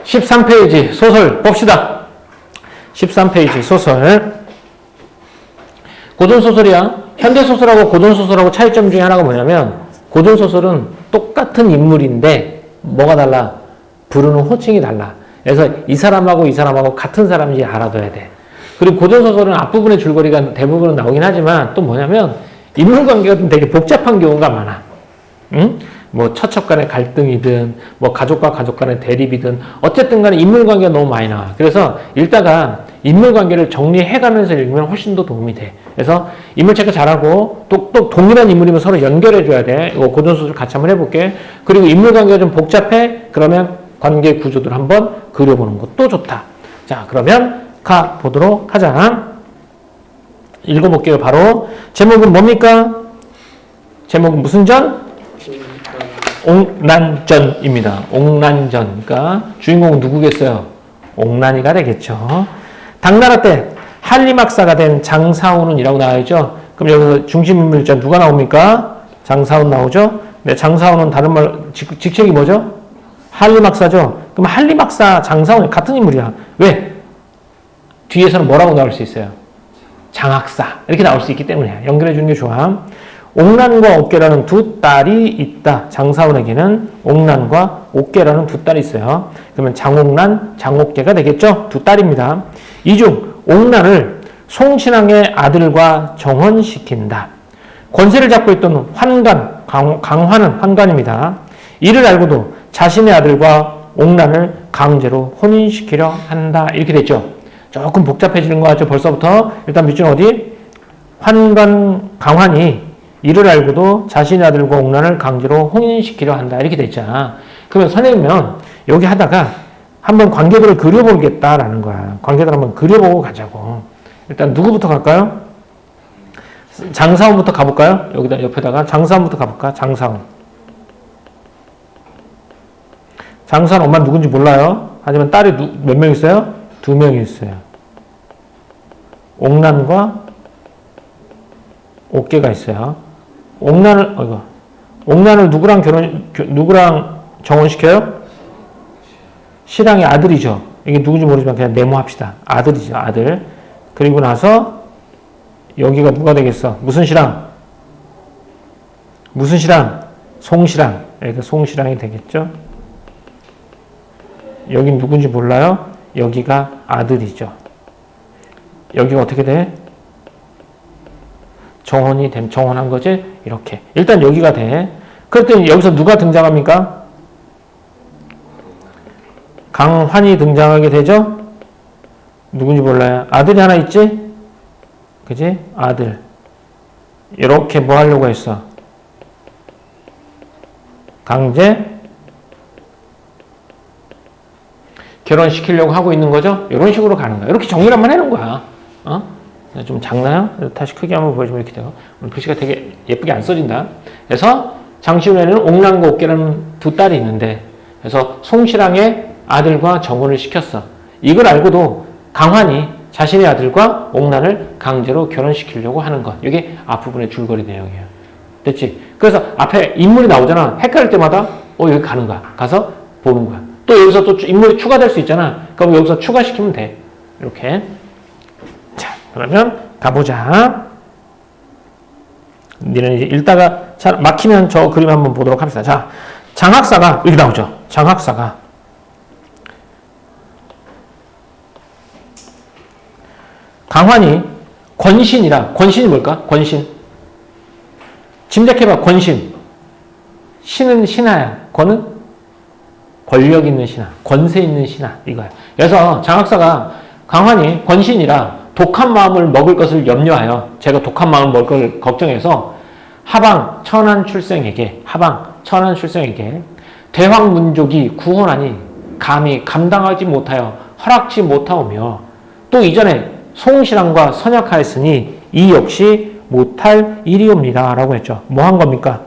13페이지 소설 봅시다. 13페이지 소설. 고전소설이야. 현대소설하고 고전소설하고 차이점 중에 하나가 뭐냐면 고전소설은 똑같은 인물인데 뭐가 달라? 부르는 호칭이 달라. 그래서 이 사람하고 이 사람하고 같은 사람인지 알아둬야 돼. 그리고 고전소설은 앞부분의 줄거리가 대부분은 나오긴 하지만 또 뭐냐면 인물관계가 좀 되게 복잡한 경우가 많아. 응? 뭐 처첩 간의 갈등이든 뭐 가족과 가족 간의 대립이든 어쨌든 간에 인물관계가 너무 많이 나와. 그래서 읽다가 인물관계를 정리해가면서 읽으면 훨씬 더 도움이 돼. 그래서 인물 체크 잘하고 또 동일한 인물이면 서로 연결해줘야 돼. 이거 고전소설 같이 한번 해볼게. 그리고 인물관계가 좀 복잡해? 그러면 관계 구조들 한번 그려보는 것도 좋다. 자, 그러면 가보도록 하자. 읽어볼게요. 바로 제목은 뭡니까? 제목은 무슨 전? 옥난전입니다. 옥난전. 그러니까 주인공은 누구겠어요? 옥난이가 되겠죠. 당나라 때 한림학사가 된 장사훈이라고 나와있죠. 그럼 여기서 중심인물자 누가 나옵니까? 장사훈 나오죠. 네, 장사훈은 다른 말 직책이 뭐죠? 한림학사죠. 그럼 한림학사 장사훈이 같은 인물이야. 왜? 뒤에서는 뭐라고 나올 수 있어요? 장학사 이렇게 나올 수 있기 때문에 연결해 주는 게 좋아. 옥난과 옥계라는 두 딸이 있다. 장사훈에게는 옥난과 옥계라는 두 딸이 있어요. 그러면 장옥난, 장옥계가 되겠죠. 두 딸입니다. 이 중 옥난을 송신왕의 아들과 정혼시킨다. 권세를 잡고 있던 환관, 강화는 환관입니다. 이를 알고도 자신의 아들과 옥난을 강제로 혼인시키려 한다. 이렇게 됐죠. 조금 복잡해지는 거 같죠. 벌써부터. 일단 밑줄 어디? 환관, 강환이 이를 알고도 자신의 아들과 옥난을 강제로 혼인시키려 한다. 이렇게 됐잖아. 그러면 선생님은 여기 하다가 한번 관계들을 그려보겠다라는 거야. 관계들 한번 그려보고 가자고. 일단 누구부터 갈까요? 장사훈부터 가볼까요? 여기다 옆에다가 장사훈부터 가볼까? 장사훈. 장사훈 엄마 누군지 몰라요. 하지만 딸이 몇 명 있어요? 2명이 있어요. 옥난과 옥계가 있어요. 옥난을 누구랑 정혼시켜요? 신랑의 아들이죠. 이게 누군지 모르지만 그냥 네모합시다. 아들이죠, 아들. 그리고 나서 여기가 누가 되겠어? 무슨 신랑? 무슨 신랑? 송신랑. 여기가 송신랑이 되겠죠. 여긴 누군지 몰라요? 여기가 아들이죠. 여기가 어떻게 돼? 정혼한 거지? 이렇게. 일단 여기가 돼. 그랬더니 여기서 누가 등장합니까? 강환이 등장하게 되죠? 누군지 몰라요. 아들이 하나 있지? 그지? 아들. 이렇게 뭐 하려고 했어? 강제 결혼시키려고 하고 있는 거죠? 이런 식으로 가는 거야. 이렇게 정리를 한번 해놓은 거야. 좀 작나요? 다시 크게 한번 보여주면 이렇게 돼요. 글씨가 되게 예쁘게 안 써진다. 그래서 장시훈에는 옥난과 옥계라는 두 딸이 있는데, 그래서 송신랑의 아들과 정혼을 시켰어. 이걸 알고도 강환이 자신의 아들과 옥난을 강제로 결혼시키려고 하는 것. 이게 앞부분의 줄거리 내용이에요. 됐지? 그래서 앞에 인물이 나오잖아. 헷갈릴 때마다 여기 가는 거야. 가서 보는 거야. 또 여기서 또 인물이 추가될 수 있잖아. 그럼 여기서 추가시키면 돼. 이렇게. 자, 그러면 가보자. 니는 이제 읽다가 막히면 저 그림 한번 보도록 합시다. 자, 장학사가 여기 나오죠. 장학사가 강환이 권신이라. 권신이 뭘까? 권신. 짐작해봐. 권신. 신은 신하야. 권은 권력 있는 신하. 권세 있는 신하. 이거야. 그래서 장학사가 강환이 권신이라 독한 마음을 먹을 것을 염려하여, 제가 독한 마음을 먹을 걸 걱정해서 하방 천한 출생에게 대황문족이 구혼하니 감히 감당하지 못하여 허락지 못하오며, 또 이전에 송신랑과 선약하였으니 이 역시 못할 일이옵니다 라고 했죠. 뭐 한 겁니까?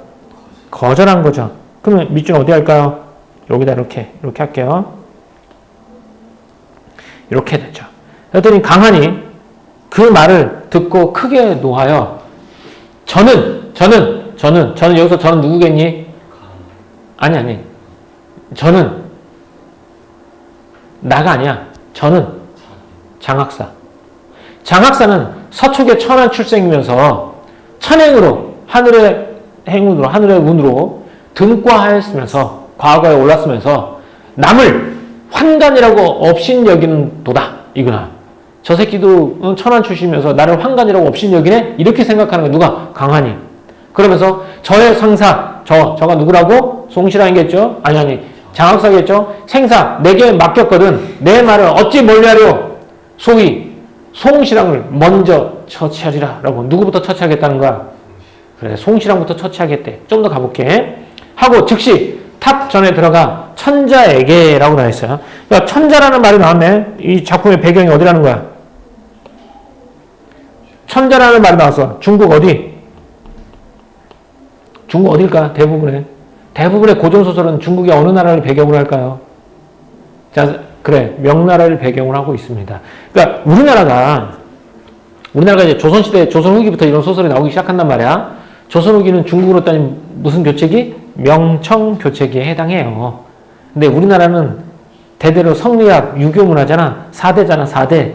거절한 거죠. 그러면 밑줄 어디 할까요? 여기다 이렇게 할게요. 이렇게 됐죠. 그랬더니 강한이 그 말을 듣고 크게 노하여 저는 여기서 저는 누구겠니? 아니 저는 나가 아니야. 저는 장학사. 장학사는 서촉의 천한 출생이면서 천행으로 하늘의 행운으로 하늘의 운으로 등과하였으면서 과거에 올랐으면서 남을 환관이라고 업신 여기는 도다 이거나 저 새끼도 천한 출신이면서 나를 환관이라고 업신 여기네 이렇게 생각하는 거 누가? 강한이. 그러면서 저의 상사 저가 누구라고? 송시랑이겠죠? 아니 장학사겠죠? 생사 내게 맡겼거든 내 말을 어찌 멀리하려 소위 송시랑을 먼저 처치하리라 라고 누구부터 처치하겠다는 거야? 그래 송시랑부터 처치하겠대. 좀 더 가볼게. 하고 즉시 탑 전에 들어가 천자에게 라고 나와있어요. 그러니까 천자라는 말이 나왔네. 이 작품의 배경이 어디라는 거야? 천자라는 말이 나왔어. 중국 어디? 중국 어딜까? 대부분의 고전소설은 중국의 어느 나라를 배경으로 할까요? 자, 그래. 명나라를 배경으로 하고 있습니다. 그러니까 우리나라가 이제 조선시대, 조선 후기부터 이런 소설이 나오기 시작한단 말이야. 조선 후기는 중국으로 따지면 무슨 교체기? 명청 교체기에 해당해요. 근데 우리나라는 대대로 성리학, 유교 문화잖아. 4대잖아, 4대.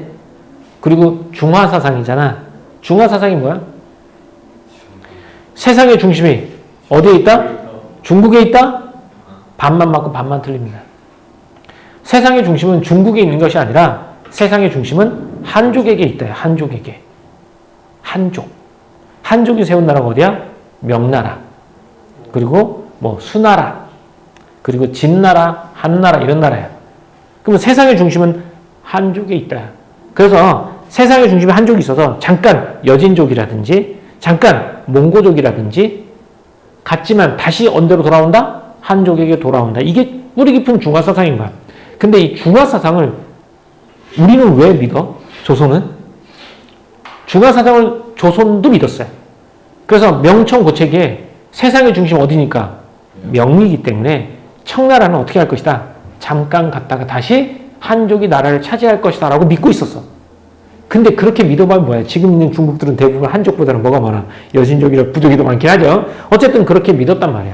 그리고 중화사상이잖아. 중화사상이 뭐야? 세상의 중심이 어디에 있다? 중국에 있다? 반만 맞고 반만 틀립니다. 세상의 중심은 중국에 있는 것이 아니라 세상의 중심은 한족에게 있다. 한족에게. 한족이 세운 나라가 어디야? 명나라. 그리고 뭐 수나라. 그리고 진나라, 한나라 이런 나라야. 그러면 세상의 중심은 한족에 있다. 그래서 세상의 중심에 한족이 있어서 잠깐 여진족이라든지 잠깐 몽고족이라든지 갔지만 다시 언제로 돌아온다? 한족에게 돌아온다. 이게 뿌리 깊은 중화사상인 거야. 근데 이 중화사상을 우리는 왜 믿어? 조선은? 중화사상을 조선도 믿었어요. 그래서 명청고책에 세상의 중심 어디니까? 명이기 때문에 청나라는 어떻게 할 것이다? 잠깐 갔다가 다시 한족이 나라를 차지할 것이다 라고 믿고 있었어. 근데 그렇게 믿어봐야 뭐야? 지금 있는 중국들은 대부분 한족보다는 뭐가 많아? 여진족이라 부족이 더 많긴 하죠. 어쨌든 그렇게 믿었단 말이야.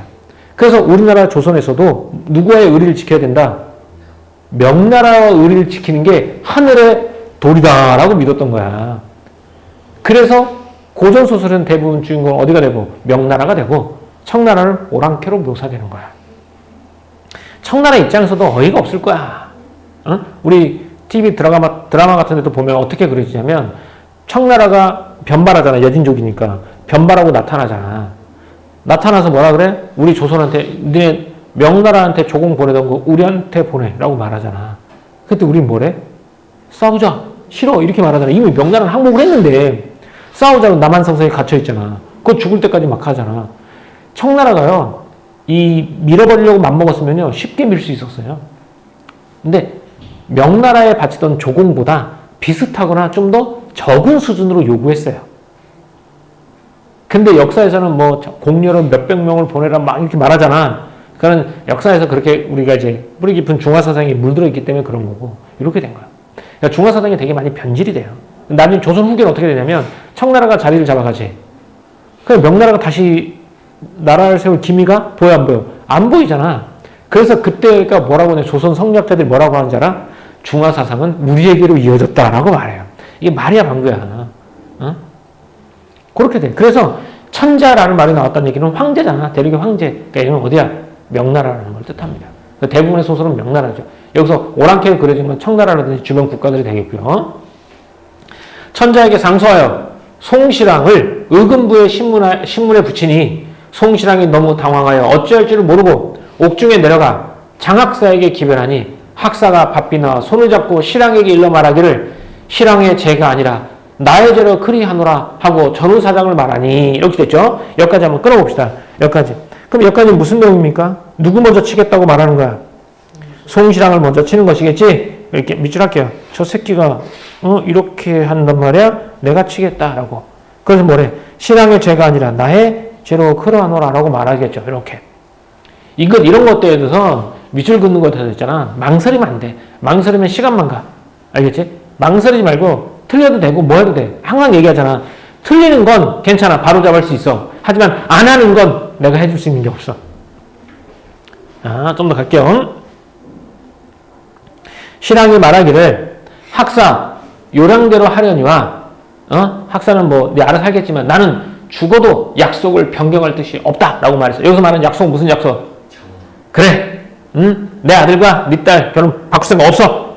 그래서 우리나라 조선에서도 누구와의 의리를 지켜야 된다? 명나라와 의리를 지키는 게 하늘의 도리다라고 믿었던 거야. 그래서 고전소설은 대부분 주인공은 어디가 되고? 명나라가 되고 청나라는 오랑캐로 묘사되는 거야. 청나라 입장에서도 어이가 없을 거야. 어? 우리 TV 드라마 같은 데도 보면 어떻게 그려지냐면 청나라가 변발하잖아. 여진족이니까. 변발하고 나타나잖아. 나타나서 뭐라 그래? 우리 조선한테 너네 명나라한테 조공 보내던 거 우리한테 보내라고 말하잖아. 그때 우린 뭐래? 싸우자. 싫어. 이렇게 말하잖아. 이미 명나라는 항복을 했는데 싸우자고 남한성성에 갇혀있잖아. 그거 죽을 때까지 막 하잖아. 청나라가요. 이 밀어버리려고 맘먹었으면요. 쉽게 밀 수 있었어요. 근데 명나라에 바치던 조공보다 비슷하거나 좀 더 적은 수준으로 요구했어요. 근데 역사에서는 뭐 공료로 몇백 명을 보내라 막 이렇게 말하잖아. 그건 역사에서 그렇게 우리가 이제 뿌리 깊은 중화사상이 물들어 있기 때문에 그런 거고 이렇게 된 거야. 그러니까 중화사상이 되게 많이 변질이 돼요. 나중에 조선 후기는 어떻게 되냐면 청나라가 자리를 잡아가지. 그럼 명나라가 다시 나라를 세울 기미가 보여 안 보여? 안 보이잖아. 그래서 그때가 뭐라고 하냐? 조선 성리학자들이 뭐라고 하는지 알아? 중화사상은 우리에게로 이어졌다라고 말해요. 이게 말이야 방구야. 어? 그렇게 돼. 그래서 천자라는 말이 나왔다는 얘기는 황제잖아. 대륙의 황제. 그러니까 이건 어디야? 명나라라는 걸 뜻합니다. 대부분의 소설은 명나라죠. 여기서 오랑캐로 그려진 건 청나라라든지 주변 국가들이 되겠고요. 천자에게 상소하여 송시랑을 의금부의 신문에 붙이니 송시랑이 너무 당황하여 어찌할 줄을 모르고 옥중에 내려가 장학사에게 기별하니 학사가 바삐 나와 손을 잡고 시랑에게 일러 말하기를 시랑의 죄가 아니라 나의 죄로 그리하노라 하고 전후사장을 말하니 이렇게 됐죠. 여기까지 한번 끌어봅시다. 여기까지. 그럼 여기까지 무슨 내용입니까? 누구 먼저 치겠다고 말하는 거야? 송시랑을 먼저 치는 것이겠지? 이렇게 밑줄 할게요. 저 새끼가 이렇게 한단 말이야? 내가 치겠다라고. 그래서 뭐래? 시랑의 죄가 아니라 나의 죄로 그러하노라 라고 말하겠죠. 이렇게. 이런 것들에 대해서 밑줄 긋는 것에 있잖아. 망설이면 안 돼. 망설이면 시간만 가. 알겠지? 망설이지 말고 틀려도 되고 뭐 해도 돼. 항상 얘기하잖아. 틀리는 건 괜찮아. 바로 잡을 수 있어. 하지만 안 하는 건 내가 해줄 수 있는 게 없어. 좀 더 갈게요. 신랑이 말하기를 학사 요량대로 하려니와 학사는 뭐 네 알아서 하겠지만 나는 죽어도 약속을 변경할 뜻이 없다라고 말했어요. 여기서 말하는 약속 무슨 약속? 그래, 내 아들과 네 딸 결혼 바꿀 생각 없어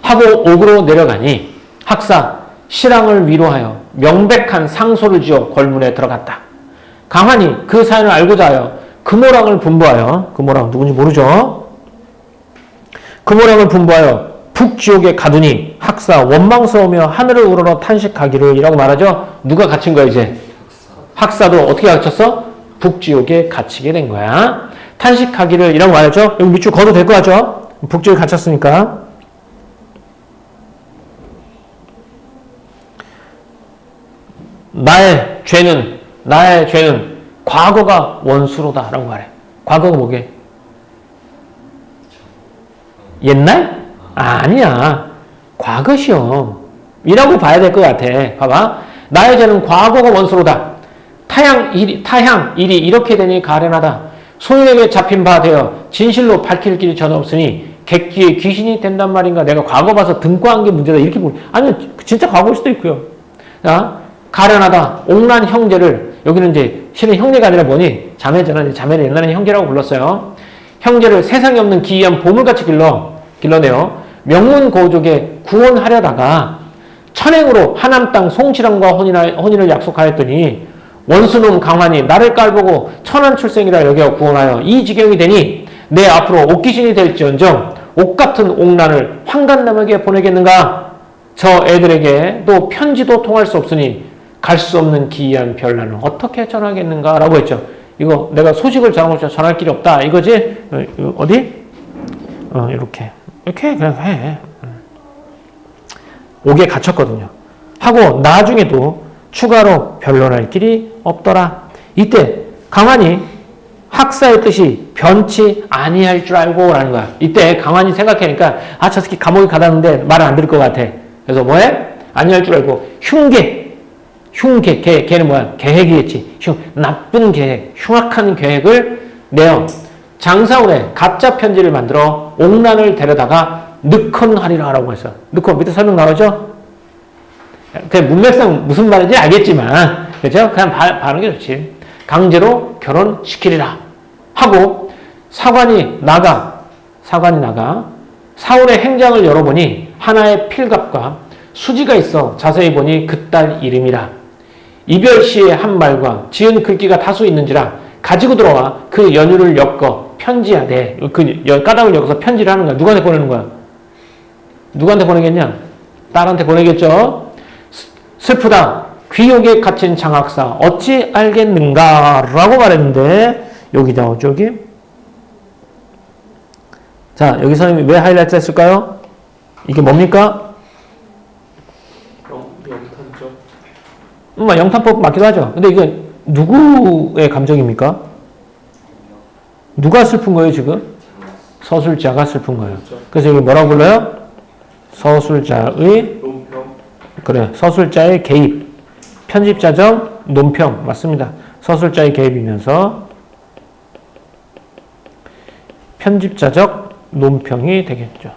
하고 옥으로 내려가니 학사 신랑을 위로하여 명백한 상소를 지어 골문에 들어갔다. 강환이 그 사연을 알고자 하여 금오랑을 분부하여, 금오랑 누군지 모르죠? 금오랑을 분부하여 북지옥에 가두니 학사 원망스러우며 하늘을 우러러 탄식하기를 이라고 말하죠. 누가 갇힌 거야 이제? 학사도 어떻게 갇혔어? 북지옥에 갇히게 된 거야. 탄식하기를 이라고 말하죠. 여기 밑줄 거도 될 거 같죠? 북지옥에 갇혔으니까. 나의 죄는 과거가 원수로다 라고 말해. 과거가 뭐게? 옛날? 아니야. 과거 시험 이라고 봐야 될 것 같아. 봐봐. 나의 죄는 과거가 원수로다. 타향 일이 이렇게 되니 가련하다. 소인에게 잡힌 바 되어 진실로 밝힐 길이 전혀 없으니 객기에 귀신이 된단 말인가. 내가 과거 봐서 등과한 게 문제다 이렇게 보니 아니 진짜 과거일 수도 있고요. 자, 가련하다. 옥난 형제를 여기는 이제 실은 형제가 아니라 뭐니? 자매잖아. 자매를 옛날에는 형제라고 불렀어요. 형제를 세상에 없는 기이한 보물같이 길러내어 명문고족에 구원하려다가 천행으로 하남 땅 송칠왕과 혼인을 약속하였더니 원수놈 강환이 나를 깔보고 천한 출생이라 여겨 구원하여 이 지경이 되니 내 앞으로 옥귀신이 될지언정 옥같은 옥난을 황간남에게 보내겠는가? 저 애들에게도 편지도 통할 수 없으니 갈 수 없는 기이한 별난을 어떻게 전하겠는가? 라고 했죠. 이거 내가 소식을 전할 길이 없다 이거지? 어디? 이렇게 그냥 해. 옥에 갇혔거든요. 하고 나중에도 추가로 변론할 길이 없더라. 이때 강환이 학사의 뜻이 변치 아니할 줄 알고 라는 거야. 이때 강환이 생각하니까 저 새끼 감옥에 가다는데 말을 안 들을 것 같아. 그래서 뭐해? 아니할 줄 알고 걔는 뭐야? 계획이겠지. 나쁜 계획, 흉악한 계획을 내어 장사운에 가짜 편지를 만들어 옥난을 데려다가 늑헌하리라 라고 했어. 늑헌 밑에 설명 나오죠? 그냥 문맥상 무슨 말인지 알겠지만 그죠? 그냥 바는 게 좋지. 강제로 결혼시키리라 하고 사관이 나가 사울의 행장을 열어보니 하나의 필갑과 수지가 있어 자세히 보니 그 딸 이름이라. 이별 시의 한 말과 지은 글귀가 다수 있는지라 가지고 들어와 그 연유를 엮어 편지하되 그 까닭을 엮어서 편지를 하는 거야. 누구한테 보내는 거야? 누구한테 보내겠냐? 딸한테 보내겠죠. 슬프다. 귀옥에 갇힌 장학사 어찌 알겠는가? 라고 말했는데 여기 나오죠. 여기. 자, 여기 선생님이 왜 하이라이트 했을까요? 이게 뭡니까? 영탄법 맞기도 하죠. 근데 이게 누구의 감정입니까? 누가 슬픈 거예요, 지금? 서술자가 슬픈 거예요. 그래서 여기 뭐라고 불러요? 서술자의 그래, 서술자의 개입. 편집자적 논평. 맞습니다. 서술자의 개입이면서 편집자적 논평이 되겠죠.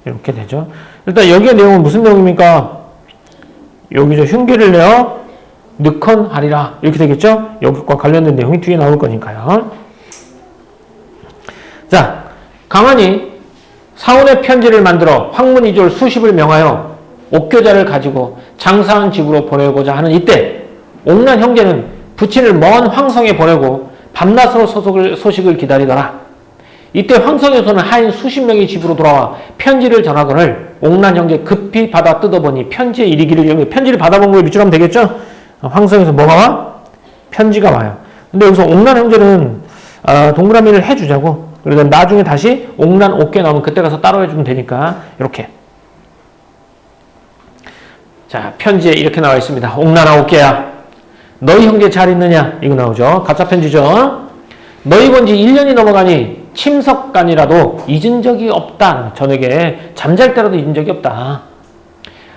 이렇게 되죠. 일단 여기의 내용은 무슨 내용입니까? 여기서 흉기를 내어 늑헌하리라 이렇게 되겠죠? 여기과 관련된 내용이 뒤에 나올 거니까요. 자, 강환이 사원의 편지를 만들어 황문이졸 수십을 명하여 옥교자를 가지고 장사한 집으로 보내고자 하는 이때 옥난 형제는 부친을 먼 황성에 보내고 밤낮으로 소식을 기다리더라. 이때 황성에서는 하인 수십 명이 집으로 돌아와 편지를 전하거늘 옥난 형제 급히 받아 뜯어보니 편지에 이르기를 편지를 받아본 거에 밑줄하면 되겠죠? 황성에서 뭐가 와? 편지가 와요. 근데 여기서 옥난 형제는 동그라미를 해주자고. 그래서 나중에 다시 옥난 옥계 나오면 그때 가서 따로 해주면 되니까 이렇게. 자, 편지에 이렇게 나와 있습니다. 옥난아 옥계야, 너희 형제 잘 있느냐? 이거 나오죠. 가짜 편지죠. 너희 본 지 1년이 넘어가니 침석간이라도 잊은 적이 없다. 저녁에 잠잘 때라도 잊은 적이 없다.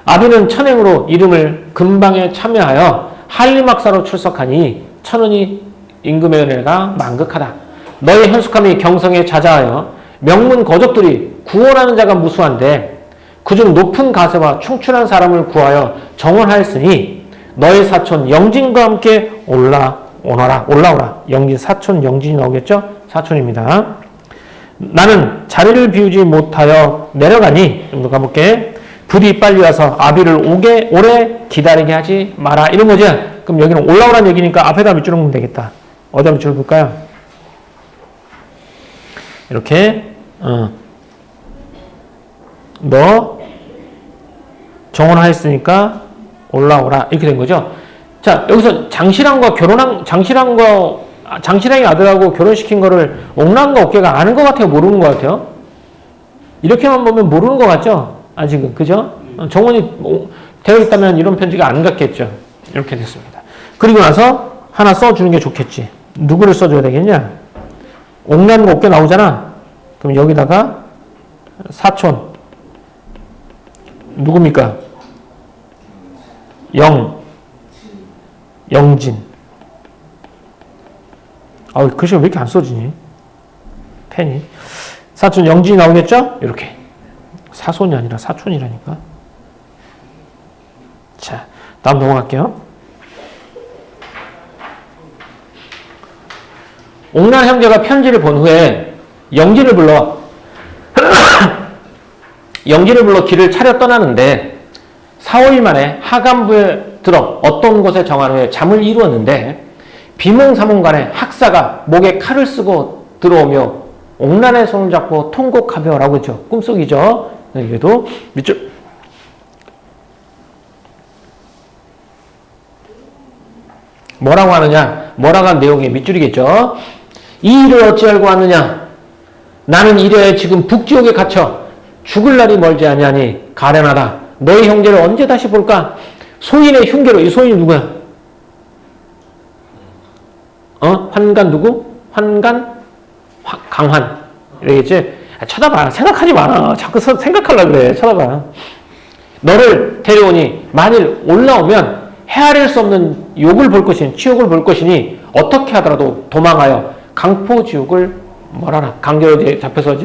아비는 천행으로 이름을 금방에 참여하여 한림학사로 출석하니 천원이 임금의 은혜가 만극하다. 너의 현숙함이 경성에 자자하여 명문 거적들이 구원하는 자가 무수한데 그중 높은 가세와 충출한 사람을 구하여 정원하였으니 너의 사촌 영진과 함께 올라오라. 영진, 사촌 영진이 나오겠죠? 사촌입니다. 나는 자리를 비우지 못하여 내려가니, 좀 더 가볼게. 부디 빨리 와서 아비를 오래 기다리게 하지 마라. 이런 거죠. 그럼 여기는 올라오란 얘기니까 앞에다 밑줄 놓으면 되겠다. 어디다 밑줄 볼까요? 이렇게, 너 정원하였으니까 올라오라. 이렇게 된 거죠. 자, 여기서 장실왕의 아들하고 결혼시킨 거를 옥란과 옥계가 아는 것 같아요? 모르는 것 같아요? 이렇게만 보면 모르는 것 같죠? 아직은. 그죠? 정원이 되어 있다면 이런 편지가 안 갔겠죠. 이렇게 됐습니다. 그리고 나서 하나 써주는 게 좋겠지. 누구를 써줘야 되겠냐? 옥란과 옥계 나오잖아. 그럼 여기다가 사촌. 누굽니까? 영진. 글씨가 왜 이렇게 안 써지니? 펜이. 사촌 영진이 나오겠죠? 이렇게. 사손이 아니라 사촌이라니까. 자, 다음 넘어갈게요. 옥란 형제가 편지를 본 후에 영진을 불러 길을 차려 떠나는데 4, 5일 만에 하간부에 들어 어떤 곳에 정한 후에 잠을 이루었는데 비몽사몽간에 학사가 목에 칼을 쓰고 들어오며 옥란의 손을 잡고 통곡하며라고 했죠. 꿈속이죠. 여기도 밑줄. 뭐라고 하느냐? 뭐라고 한 내용의 밑줄이겠죠. 이 일을 어찌 알고 왔느냐? 나는 이래에 지금 북지옥에 갇혀 죽을 날이 멀지 아니하니 가련하다. 너희 형제를 언제 다시 볼까? 소인의 흉계로. 이 소인이 누구야? 환관 누구? 강환. 이러겠지? 쳐다봐. 생각하지 마라. 자꾸 생각하려고 그래. 쳐다봐. 너를 데려오니 만일 올라오면 헤아릴 수 없는 욕을 볼 것이니, 치욕을 볼 것이니 어떻게 하더라도 도망하여 강포지옥을 멸하라. 강제로 잡혀서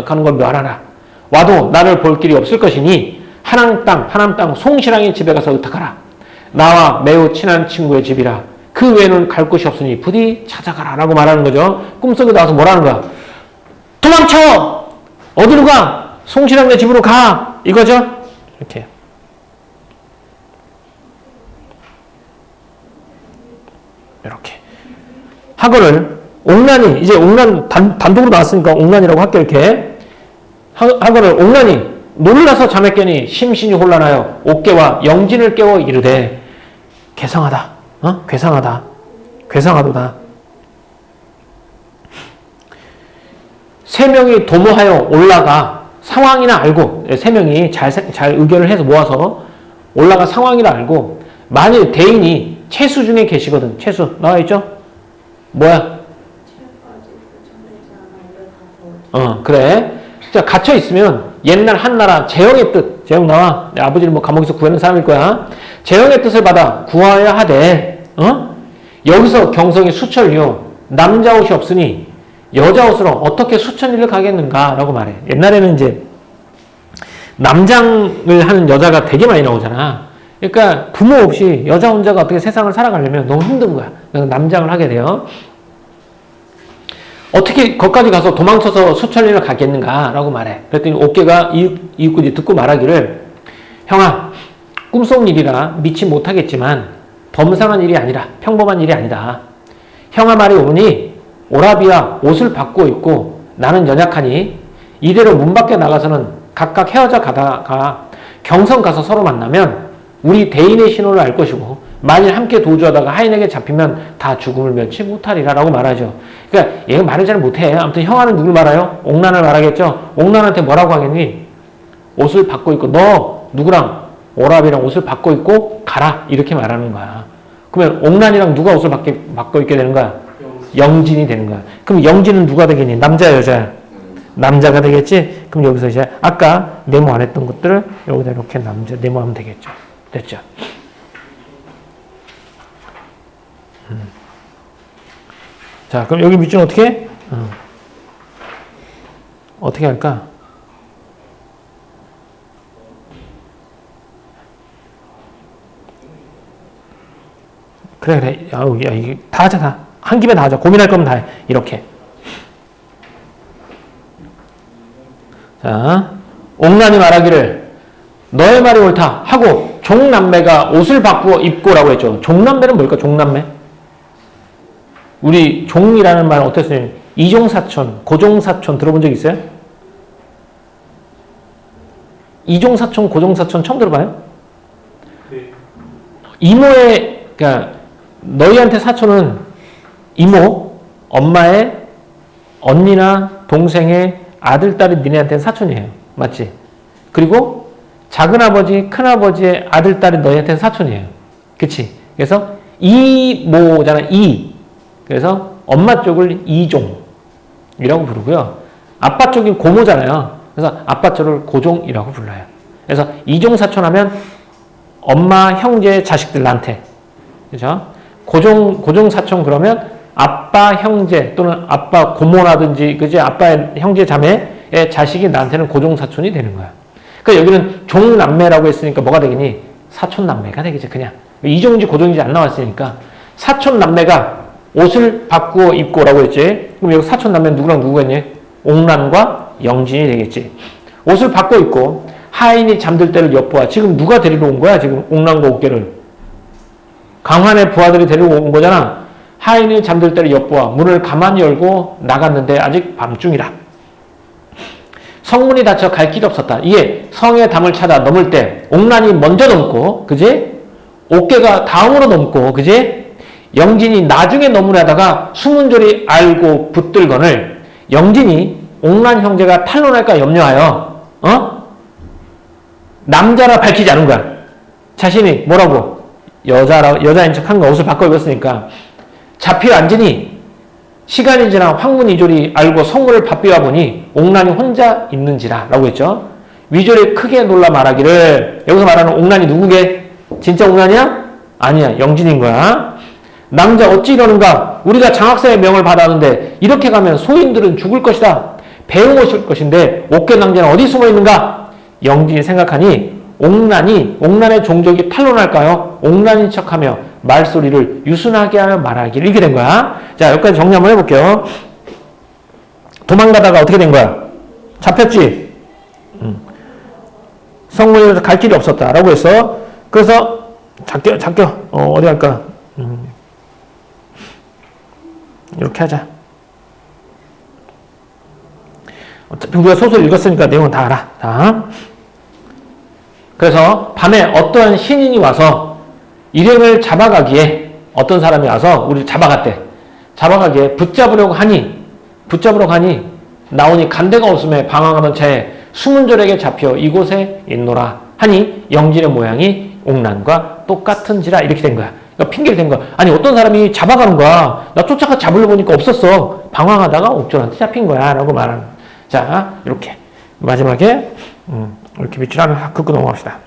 가는 걸 멸하라. 와도 나를 볼 길이 없을 것이니 하남 땅 송시랑의 집에 가서 의탁하라. 나와 매우 친한 친구의 집이라. 그 외에는 갈 곳이 없으니 부디 찾아가라. 라고 말하는 거죠. 꿈속에 나와서 뭐라는 거야? 도망쳐! 어디로 가? 송시랑의 집으로 가! 이거죠? 이렇게. 이렇게. 학원을, 옥란이, 이제 옥란 단독으로 나왔으니까 옥란이라고 할게, 이렇게. 학원을 옥란이 놀라서 잠에 깨니 심신이 혼란하여 옥계와 영진을 깨워 이르되 괴상하다. 괴상하다. 괴상하도다. 세 명이 도모하여 올라가 상황이나 알고, 세 명이 잘 의견을 해서 모아서 올라가 상황이라 알고, 만일 대인이 채수 중에 계시거든. 채수 나와있죠? 뭐야? 그래. 자, 갇혀 있으면 옛날 한나라 재영의 뜻, 재영 나와. 내 아버지를 뭐 감옥에서 구하는 사람일 거야. 재영의 뜻을 받아 구하여야 하되, 여기서 경성이 수천리요. 남자 옷이 없으니 여자 옷으로 어떻게 수천리를 가겠는가라고 말해. 옛날에는 이제 남장을 하는 여자가 되게 많이 나오잖아. 그러니까 부모 없이 여자 혼자가 어떻게 세상을 살아가려면 너무 힘든 거야. 그래서 남장을 하게 돼요. 어떻게 거기까지 가서 도망쳐서 수천리를 가겠는가라고 말해. 그랬더니 옥계가 이웃꾼이 듣고 말하기를, 형아, 꿈속 일이라 믿지 못하겠지만 범상한 일이 아니라 평범한 일이 아니다. 형아 말이 옳으니 오라비야 옷을 바꾸고 있고 나는 연약하니 이대로 문 밖에 나가서는 각각 헤어져 가다가 경성 가서 서로 만나면 우리 대인의 신호를 알 것이고 만일 함께 도주하다가 하인에게 잡히면 다 죽음을 면치 못하리라 라고 말하죠. 그러니까 얘가 말을 잘 못해. 아무튼 형아는 누굴 말해요? 옥란을 말하겠죠. 옥란한테 뭐라고 하겠니? 옷을 바꿔 입고 너 누구랑 오라비랑 옷을 바꿔 입고 가라 이렇게 말하는 거야. 그러면 옥란이랑 누가 옷을 바꿔 입게 되는 거야? 영진이 되는 거야. 그럼 영진은 누가 되겠니? 남자 여자야? 남자가 되겠지? 그럼 여기서 이제 아까 네모 안 했던 것들을 여기다 이렇게 네모하면 되겠죠. 됐죠? 자, 그럼 여기 밑줄은 어떻게 해? 어떻게 할까? 그래. 야, 이게 다 하자, 다. 한 김에 다 하자. 고민할 거면 다 해. 이렇게. 자, 옥란이 말하기를 너의 말이 옳다 하고 종남매가 옷을 바꾸어 입고라고 했죠. 종남매는 뭘까? 종남매? 우리 종이라는 말 어떻게 쓰냐면 이종사촌, 고종사촌 들어본 적 있어요? 이종사촌, 고종사촌 처음 들어봐요? 네. 이모의, 그러니까 너희한테 사촌은 이모, 엄마의 언니나 동생의 아들, 딸이 니네한테는 사촌이에요. 맞지? 그리고 작은아버지, 큰아버지의 아들, 딸이 너희한테는 사촌이에요. 그치? 그래서 이모잖아, 이. 그래서 엄마 쪽을 이종이라고 부르고요. 아빠 쪽이 고모잖아요. 그래서 아빠 쪽을 고종이라고 불러요. 그래서 이종사촌 하면 엄마, 형제, 자식들 나한테. 그죠? 고종사촌 그러면 아빠, 형제 또는 아빠 고모라든지, 그지? 아빠의 형제, 자매의 자식이 나한테는 고종사촌이 되는 거야. 그러니까 여기는 종남매라고 했으니까 뭐가 되겠니? 사촌남매가 되겠지, 그냥. 이종인지 고종인지 안 나왔으니까. 사촌남매가 옷을 바꾸어 입고라고 했지. 그럼 여기 사촌남매는 누구랑 누구겠니? 옥란과 영진이 되겠지. 옷을 바꿔 입고 하인이 잠들 때를 엿보아. 지금 누가 데리러 온 거야? 지금 옥란과 옥계를. 강환의 부하들이 데리러 온 거잖아. 하인이 잠들 때를 엿보아 문을 가만히 열고 나갔는데 아직 밤중이라. 성문이 닫혀 갈 길이 없었다. 이게 성의 담을 찾아 넘을 때 옥란이 먼저 넘고, 그지? 옥계가 다음으로 넘고, 그지? 영진이 나중에 넘으려다가 수문졸이 알고 붙들거늘 영진이 옥란 형제가 탄론할까 염려하여 남자라 밝히지 않은 거야. 자신이 뭐라고? 여자인 척한 거 옷을 바꿔 입었으니까. 잡혀 앉으니 시간이 지나 황문이졸이 알고 성문을 바삐와 보니 옥란이 혼자 있는지라 라고 했죠. 위졸이 크게 놀라 말하기를, 여기서 말하는 옥란이 누구게? 진짜 옥란이야? 아니야, 영진인 거야. 남자 어찌 이러는가? 우리가 장학사의 명을 받았는데 이렇게 가면 소인들은 죽을 것이다. 배웅하실 것인데 옥계 낭자는 어디 숨어 있는가? 영진이 생각하니 옥란의 종족이 탄론할까요? 옥란인 척하며 말소리를 유순하게 하며 말하기를. 이렇게 된 거야. 자, 여기까지 정리 한번 해볼게요. 도망가다가 어떻게 된 거야? 잡혔지? 성문에서 갈 길이 없었다라고 했어. 그래서 잡혀. 어디 갈까? 이렇게 하자. 어차피 우리가 소설 읽었으니까 내용은 다 알아. 다. 그래서 밤에 어떠한 신인이 와서 일행을 잡아가기에, 어떤 사람이 와서 우리를 잡아갔대. 잡아가기에 붙잡으려고 하니 나오니 간대가 없음에 방황하던 차에 수문졸에게 잡혀 이곳에 있노라 하니 영진의 모양이 옥란과 똑같은지라. 이렇게 된 거야. 그러니까 핑계를 댄 거야. 아니, 어떤 사람이 잡아가는 거야. 나 쫓아가 잡으려고 보니까 없었어. 방황하다가 옥졸한테 잡힌 거야 라고 말하는 거야. 자, 이렇게 마지막에 이렇게 밑줄 하나 긋고 넘어갑시다.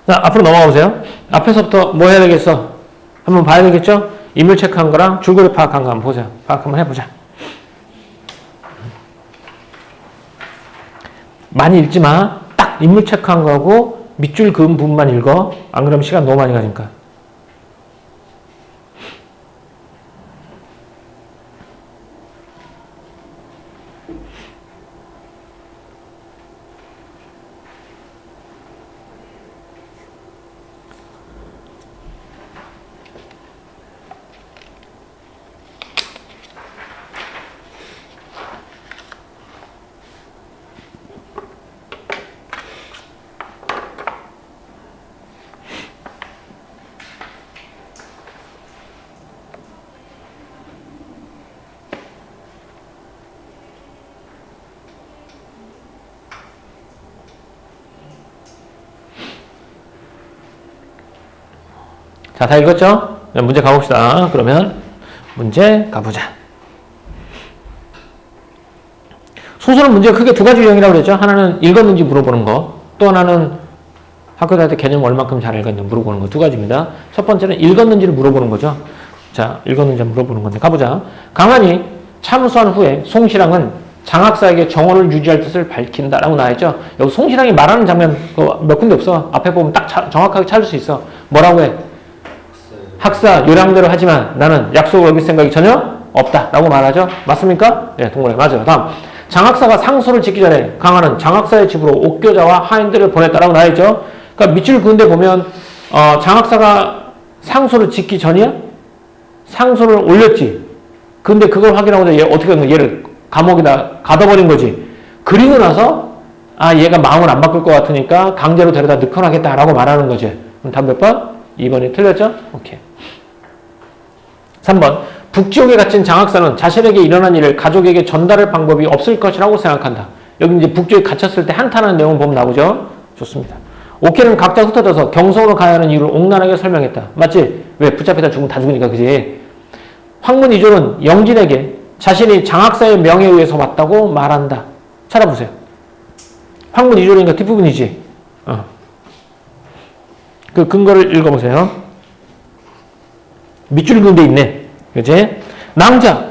자, 앞으로 넘어가 보세요. 앞에서부터 뭐 해야 되겠어? 한번 봐야 되겠죠? 인물 체크한 거랑 줄거리 파악한 거 한번 보세요. 파악 한번 해보자. 많이 읽지 마. 딱 인물 체크한 거하고 밑줄 그은 부분만 읽어. 안 그러면 시간 너무 많이 가니까. 자, 다 읽었죠? 문제 가봅시다. 그러면 문제 가보자. 소설은 문제가 크게 두 가지 유형이라고 그랬죠. 하나는 읽었는지 물어보는 거, 또 하나는 학교 다닐 때 개념 얼만큼 잘 읽었는지 물어보는 거. 두 가지입니다. 첫 번째는 읽었는지를 물어보는 거죠. 자, 읽었는지 물어보는 건데 가보자. 강한이 참수한 후에 송시랑은 장학사에게 정언을 유지할 뜻을 밝힌다라고 나와있죠. 여기 송신랑이 말하는 장면 몇 군데 없어. 앞에 보면 딱 정확하게 찾을 수 있어. 뭐라고 해? 학사 요량대로 하지만 나는 약속을 어길 생각이 전혀 없다라고 말하죠. 맞습니까? 네, 동물에 맞아요. 다음 장학사가 상소를 짓기 전에 강한은 장학사의 집으로 옥교자와 하인들을 보냈다라고 나와있죠. 그러니까 밑줄 그은데 보면 장학사가 상소를 짓기 전이야? 상소를 올렸지. 근데 그걸 확인하고자 얘 어떻게 하는 거야? 얘를 감옥에다 가둬버린 거지. 그리고 나서 얘가 마음을 안 바꿀 것 같으니까 강제로 데려다 넣어놔겠다라고 말하는 거지. 그럼 답 몇 번? 2번이 틀렸죠? 오케이. 3번 북지옥에 갇힌 장학사는 자신에게 일어난 일을 가족에게 전달할 방법이 없을 것이라고 생각한다. 여기 이제 북지옥에 갇혔을 때 한탄하는 내용을 보면 나오죠? 좋습니다. 옥계는 각자 흩어져서 경성으로 가야 하는 이유를 옥란하게 설명했다. 맞지? 왜? 붙잡히다 죽으면 다 죽으니까 그지? 황문이조는 영진에게 자신이 장학사의 명에 의해서 왔다고 말한다. 찾아보세요. 황문이조니까 뒷부분이지. 그 근거를 읽어보세요. 밑줄 그은 데 있네. 그치? 낭자,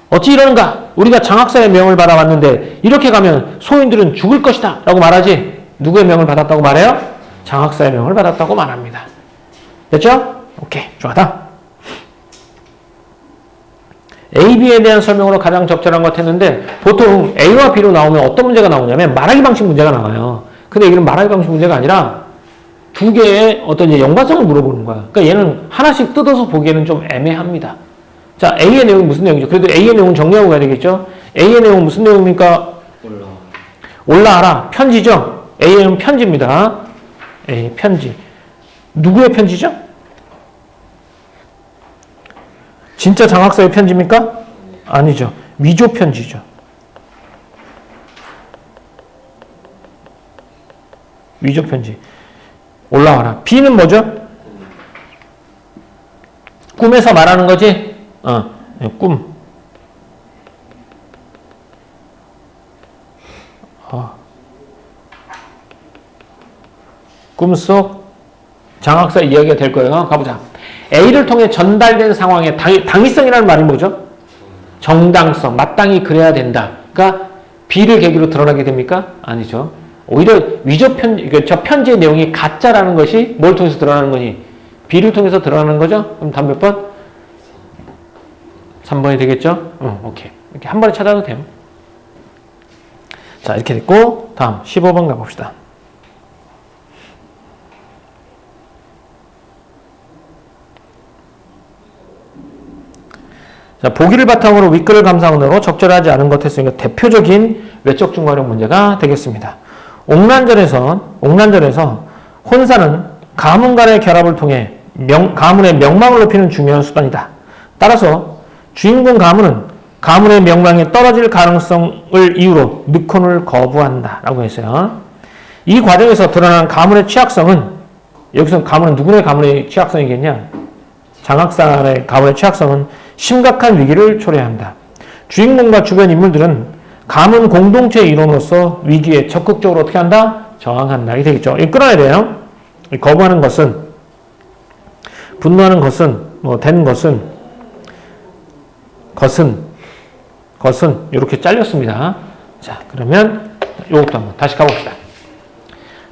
어찌 이러는가? 우리가 장학사의 명을 받아왔는데 이렇게 가면 소인들은 죽을 것이다 라고 말하지. 누구의 명을 받았다고 말해요? 장학사의 명을 받았다고 말합니다. 됐죠? 오케이. 좋아. 다음. A, B에 대한 설명으로 가장 적절한 것 같았는데 보통 A와 B로 나오면 어떤 문제가 나오냐면 말하기 방식 문제가 나와요. 근데 여기는 말하기 방식 문제가 아니라 두 개의 어떤 이제 연관성을 물어보는 거야. 그러니까 얘는 하나씩 뜯어서 보기에는 좀 애매합니다. 자, A의 내용이 무슨 내용이죠? 그래도 A의 내용은 정리하고 가야 되겠죠? A의 내용은 무슨 내용입니까? 올라와라. 편지죠? A의 내용은 편지입니다. A, 편지. 누구의 편지죠? 진짜 장학사의 편지입니까? 아니죠. 위조 편지죠. 위조 편지. 올라와라. B는 뭐죠? 꿈에서 말하는 거지? 꿈. 꿈속 장학사 이야기가 될 거예요. 가보자. A를 통해 전달된 상황의 당위성이라는 말이 뭐죠? 정당성, 마땅히 그래야 된다. 그러니까 B를 계기로 드러나게 됩니까? 아니죠. 오히려 위조 편지, 저 편지의 내용이 가짜라는 것이 뭘 통해서 드러나는 거니? B를 통해서 드러나는 거죠? 그럼 답 몇 번? 3번이 되겠죠? 오케이. 이렇게 한 번에 찾아도 돼요. 자, 이렇게 됐고, 다음 15번 가봅시다. 자, 보기를 바탕으로 윗글을 감상으로 적절하지 않은 것 했으니까 대표적인 외적 중괄형 문제가 되겠습니다. 옥난전에서 혼사는 가문 간의 결합을 통해 가문의 명망을 높이는 중요한 수단이다. 따라서 주인공 가문은 가문의 명망이 떨어질 가능성을 이유로 늑혼을 거부한다 라고 했어요. 이 과정에서 드러난 가문의 취약성은, 여기서 가문은 누구의 가문의 취약성이겠냐? 장학사의 가문의 취약성은 심각한 위기를 초래한다. 주인공과 주변 인물들은 가문 공동체의 일원으로서 위기에 적극적으로 어떻게 한다? 저항한다. 이게 되겠죠. 이거 끌어야 돼요. 거부하는 것은, 분노하는 것은, 된 것은, 이렇게 잘렸습니다. 자, 그러면 이것도 한번 다시 가봅시다.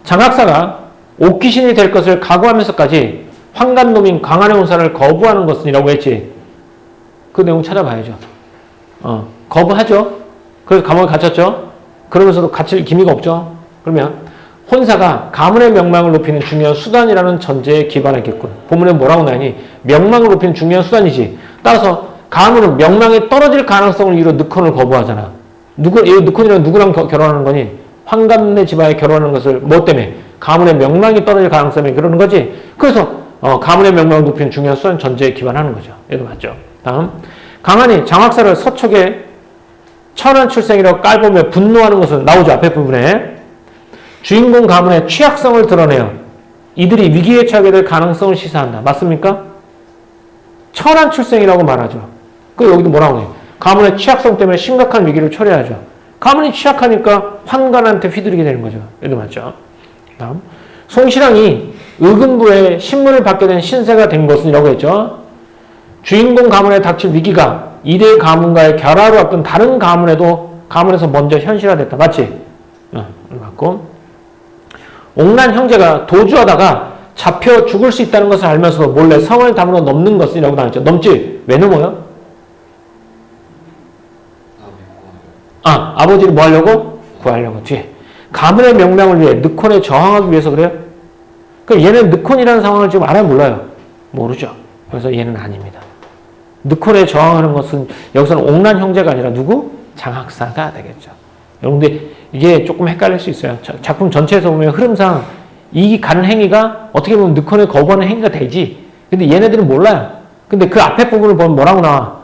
장학사가 옥귀신이 될 것을 각오하면서까지 환관놈인 강한의 혼사를 거부하는 것은이라고 했지. 그 내용 찾아봐야죠. 거부하죠. 그래서 감옥에 갇혔죠. 그러면서도 갇힐 기미가 없죠. 그러면 혼사가 가문의 명망을 높이는 중요한 수단이라는 전제에 기반하겠군. 본문에 뭐라고 나니? 명망을 높이는 중요한 수단이지. 따라서 가문은 명망이 떨어질 가능성을 이유로 늑혼을 거부하잖아. 늑혼이랑 누구랑 결혼하는 거니? 환관네 집안에 결혼하는 것을 뭐 때문에? 가문의 명망이 떨어질 가능성이 그러는 거지. 그래서 가문의 명망을 높이는 중요한 수단 전제에 기반하는 거죠. 얘도 맞죠. 다음, 강한이 장학사를 서촉에 천한 출생이라고 깔보며 분노하는 것은 나오죠. 앞에 부분에. 주인공 가문의 취약성을 드러내요. 이들이 위기에 처하게 될 가능성을 시사한다. 맞습니까? 천한 출생이라고 말하죠. 그 여기도 뭐라고 해요? 가문의 취약성 때문에 심각한 위기를 초래하죠. 가문이 취약하니까 환관한테 휘두르게 되는 거죠. 얘도 맞죠. 다음, 송신랑이 의금부에 신문을 받게 된 신세가 된 것은이라고 했죠. 주인공 가문에 닥칠 위기가 이대 가문과의 결합을 어떤 다른 가문에도 가문에서 먼저 현실화됐다. 맞지? 맞고. 옥란 형제가 도주하다가 잡혀 죽을 수 있다는 것을 알면서도 몰래 성을 담으러 넘는 것이라고 나왔죠. 넘지? 왜 넘어요? 아버지를 뭐 하려고? 구하려고. 뒤에. 가문의 명령을 위해 느콘에 저항하기 위해서 그래요? 그럼 얘는 느콘이라는 상황을 지금 알아요? 몰라요? 모르죠. 그래서 얘는 아닙니다. 느콘에 저항하는 것은 여기서는 옥란 형제가 아니라 누구? 장학사가 되겠죠. 여러분들 이게 조금 헷갈릴 수 있어요. 작품 전체에서 보면 흐름상 이 가는 행위가 어떻게 보면 느콘에 거부하는 행위가 되지. 근데 얘네들은 몰라요. 근데 그 앞에 부분을 보면 뭐라고 나와?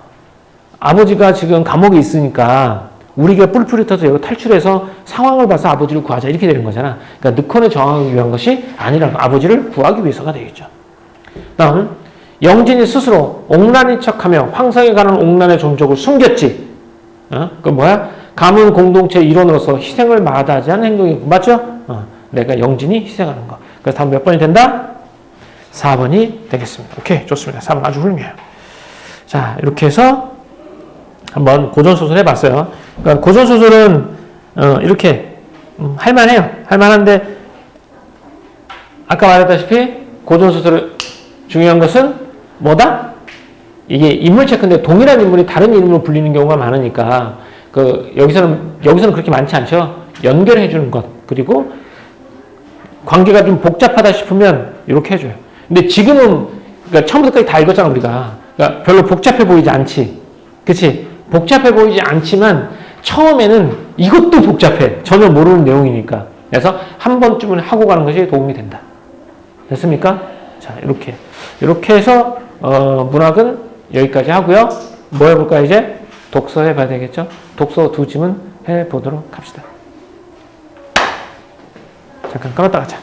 아버지가 지금 감옥에 있으니까 우리가 뿔뿔이 터서 여기 탈출해서 상황을 봐서 아버지를 구하자 이렇게 되는 거잖아. 그러니까 느콘에 저항하기 위한 것이 아니라 아버지를 구하기 위해서가 되겠죠. 다음 영진이 스스로 옥란인 척하며 황성에 가는 옥란의 종족을 숨겼지. 그 뭐야? 가문 공동체의 일원으로서 희생을 마다하지 않은 행동이 맞죠? 내가 영진이 희생하는 거. 그래서 다음 몇 번이 된다? 4번이 되겠습니다. 오케이, 좋습니다. 4번 아주 훌륭해요. 자, 이렇게 해서 한번 고전소설 해봤어요. 그러니까 고전소설은 이렇게 할만해요. 할만한데 아까 말했다시피 고전소설의 중요한 것은 뭐다? 이게 인물 체크인데 동일한 인물이 다른 이름으로 불리는 경우가 많으니까 여기서는 그렇게 많지 않죠. 연결해 주는 것 그리고 관계가 좀 복잡하다 싶으면 이렇게 해줘요. 근데 지금은 그러니까 처음부터까지 다 읽었잖아 우리가. 그러니까 별로 복잡해 보이지 않지, 그렇지? 복잡해 보이지 않지만 처음에는 이것도 복잡해. 전혀 모르는 내용이니까. 그래서 한 번쯤은 하고 가는 것이 도움이 된다. 됐습니까? 자, 이렇게 해서 문학은 여기까지 하고요. 뭐 해볼까 이제? 독서 해봐야 되겠죠? 독서 두 짐은 해보도록 합시다. 잠깐 꺼놨다 가자.